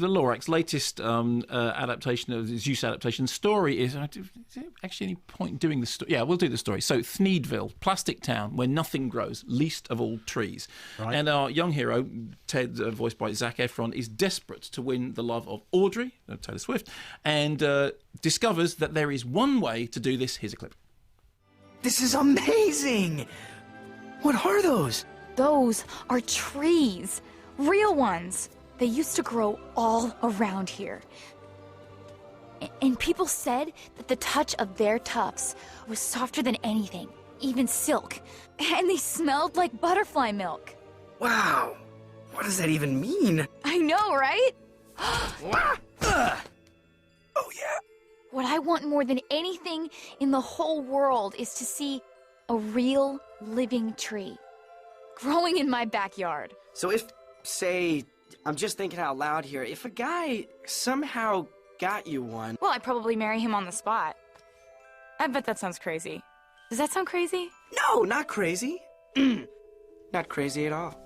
the Lorax latest adaptation of the Zeus adaptation story is there actually any point in doing the story? Yeah, we'll do the story. So Thneedville, plastic town where nothing grows, least of all trees. Right. And our young hero, Ted, voiced by Zac Efron, is desperate to win the love of Audrey, Taylor Swift, and discovers that there is one way to do this. Here's a clip. This is amazing! What are those? Those are trees. Real ones. They used to grow all around here. And people said that the touch of their tufts was softer than anything, even silk. And they smelled like butterfly milk. Wow! What does that even mean? I know, right? Oh, yeah. What I want more than anything in the whole world is to see a real living tree growing in my backyard. So if, say, I'm just thinking out loud here, if a guy somehow got you one... Well, I'd probably marry him on the spot. I bet that sounds crazy. Does that sound crazy? No, not crazy. Not crazy at all.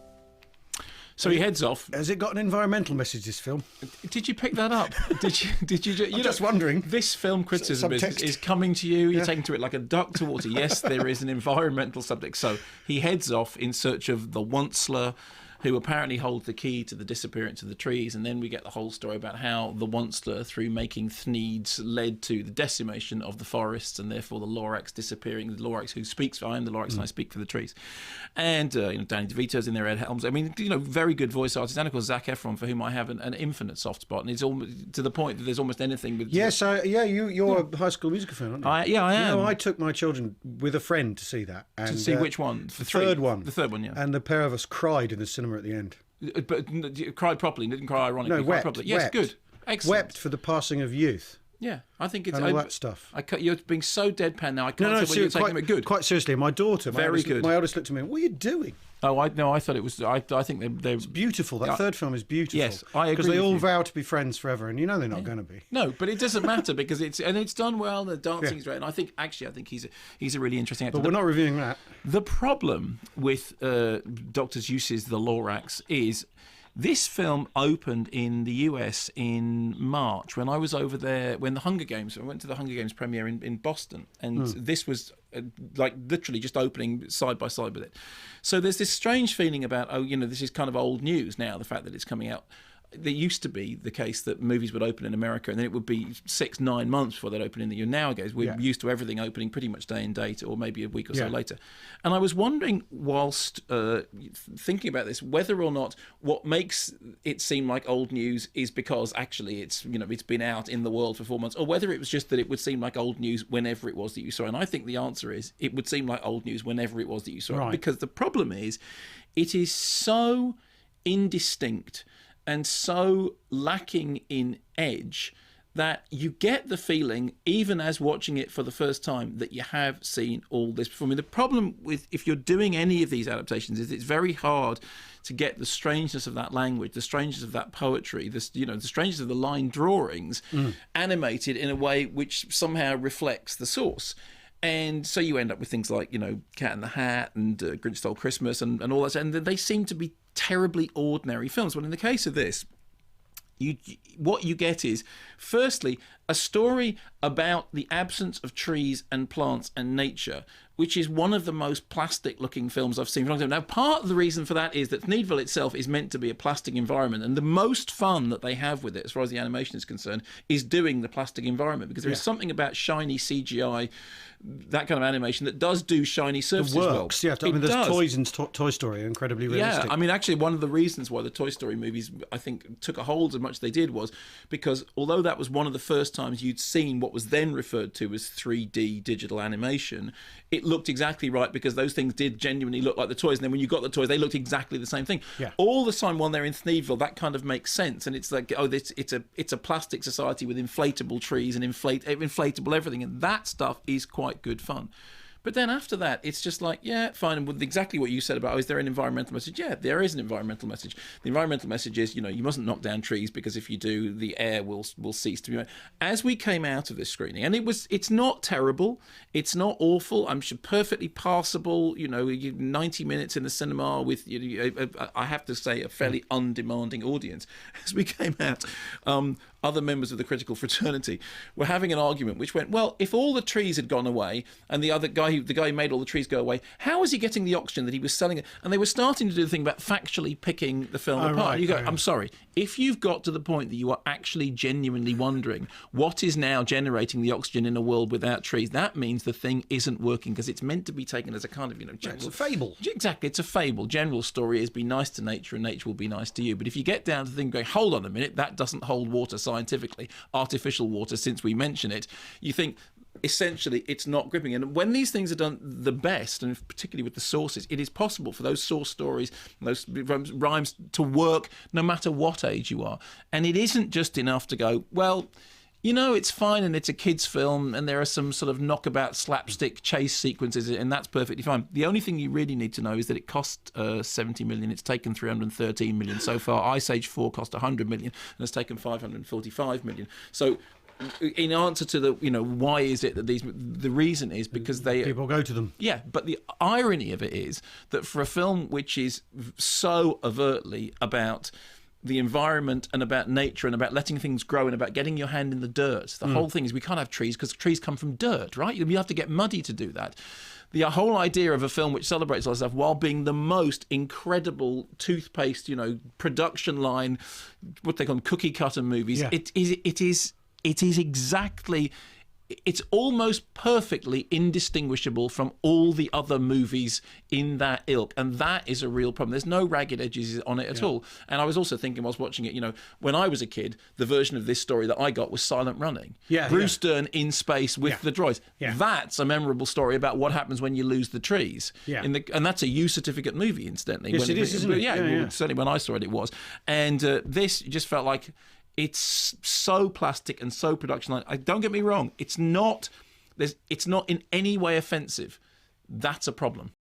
So he heads off. Has it got an environmental message, this film? Did you pick that up? Did you? I'm just wondering. This film criticism is coming to you. You're taking to it like a duck to water. Yes, there is an environmental subject. So he heads off in search of the Onceler, who apparently holds the key to the disappearance of the trees, and then we get the whole story about how the Onceler, through making Thneeds, led to the decimation of the forests, and therefore the Lorax disappearing. The Lorax who speaks, I am the Lorax and I speak for the trees. And Danny DeVito's in there, Ed Helms. I mean, very good voice artists, and of course Zac Efron, for whom I have an infinite soft spot, and it's almost to the point that there's almost anything with. Yes, you're a High School Musical fan, aren't you? I am. I took my children with a friend to see that. And, to see which one? The third one. The third one, yeah. And the pair of us cried in the cinema at the end. But cried properly, didn't cry ironically. No, wept. Properly. Yes, wept. Good. Excellent. Wept for the passing of youth. Yeah, I think it's... And all that stuff. You're being so deadpan now, I can't tell whether you're taking it good. Quite seriously, my daughter, my eldest looked at me and, what are you doing? Oh, I thought it was... I think they It's beautiful. That third film is beautiful. Yes, I agree. Because they all vow to be friends forever, and they're not going to be. No, but it doesn't matter because it's done well. The dancing's great, and I think he's a really interesting actor. But we're not reviewing that. The problem with Dr. Suess's The Lorax is this film opened in the US in March when I was over there when I went to the Hunger Games premiere in Boston, and this was literally just opening side by side with it. So there's this strange feeling about this is kind of old news now, the fact that it's coming out. There used to be the case that movies would open in America and then it would be 6-9 months before they'd open in the EU. Nowadays, we're used to everything opening pretty much day and date, or maybe a week or so later. And I was wondering, whilst thinking about this, whether or not what makes it seem like old news is because actually it's been out in the world for 4 months, or whether it was just that it would seem like old news whenever it was that you saw it. And I think the answer is it would seem like old news whenever it was that you saw it, because the problem is it is so indistinct and so lacking in edge that you get the feeling, even as watching it for the first time, that you have seen all this before. I mean, the problem with if you're doing any of these adaptations is it's very hard to get the strangeness of that language, the strangeness of that poetry, the strangeness of the line drawings animated in a way which somehow reflects the source. And so you end up with things like, Cat in the Hat and Grinch Stole Christmas and all that. And they seem to be terribly ordinary films. But in the case of this, what you get is, firstly, a story about the absence of trees and plants and nature, which is one of the most plastic-looking films I've seen for a long time. Now, part of the reason for that is that Thneedville itself is meant to be a plastic environment, and the most fun that they have with it, as far as the animation is concerned, is doing the plastic environment, because there is something about shiny CGI, that kind of animation, that does do shiny surfaces well. It works, there's toys in Toy Story are incredibly realistic. Yeah, I mean, actually, one of the reasons why the Toy Story movies, I think, took a hold as much as they did was because although that was one of the first times you'd seen what was then referred to as 3D digital animation, it looked exactly right because those things did genuinely look like the toys, and then when you got the toys, they looked exactly the same thing. Yeah. All the time while they're in Thneedville, that kind of makes sense, and it's like, it's a plastic society with inflatable trees and inflatable everything, and that stuff is quite good fun. But then after that, it's just like, yeah, fine. And with exactly what you said about, is there an environmental message? Yeah, there is an environmental message. The environmental message is, you mustn't knock down trees because if you do, the air will cease to be made. As we came out of this screening, and it's not terrible, it's not awful. I'm sure perfectly passable. 90 minutes in the cinema with, I have to say, a fairly undemanding audience. As we came out, other members of the critical fraternity were having an argument which went, well, if all the trees had gone away and the guy who made all the trees go away, how was he getting the oxygen that he was selling? And they were starting to do the thing about factually picking the film apart. Right, you go, I'm sorry, if you've got to the point that you are actually genuinely wondering what is now generating the oxygen in a world without trees, that means the thing isn't working because it's meant to be taken as a kind of, general... It's a fable. Exactly, it's a fable. General story is be nice to nature and nature will be nice to you. But if you get down to the thing going, hold on a minute, that doesn't hold water scientifically, artificial water, since we mention it, you think essentially it's not gripping. And when these things are done the best, and particularly with the sources, it is possible for those source stories, those rhymes to work no matter what age you are. And it isn't just enough to go, well, it's fine and it's a kid's film and there are some sort of knockabout slapstick chase sequences and that's perfectly fine. The only thing you really need to know is that it cost 70 million. It's taken 313 million so far. Ice Age 4 cost 100 million and it's taken 545 million. So in answer to the, why is it that the reason is because people go to them. Yeah, but the irony of it is that for a film which is so overtly about the environment and about nature and about letting things grow and about getting your hand in the dirt, the whole thing is we can't have trees because trees come from dirt, right? You have to get muddy to do that. The whole idea of a film which celebrates all that stuff while being the most incredible toothpaste, production line, what they call them, cookie cutter movies, yeah. It is exactly, it's almost perfectly indistinguishable from all the other movies in that ilk, and that is a real problem. There's no ragged edges on it at all. And I was also thinking whilst watching it, when I was a kid, the version of this story that I got was Silent Running. Yeah, Bruce Dern in space with the droids. Yeah. That's a memorable story about what happens when you lose the trees. Yeah. And that's a U certificate movie, incidentally. Yes, it is, isn't it? Yeah, certainly when I saw it was. And this just felt like it's so plastic and so production line. Don't get me wrong, it's not in any way offensive. That's a problem.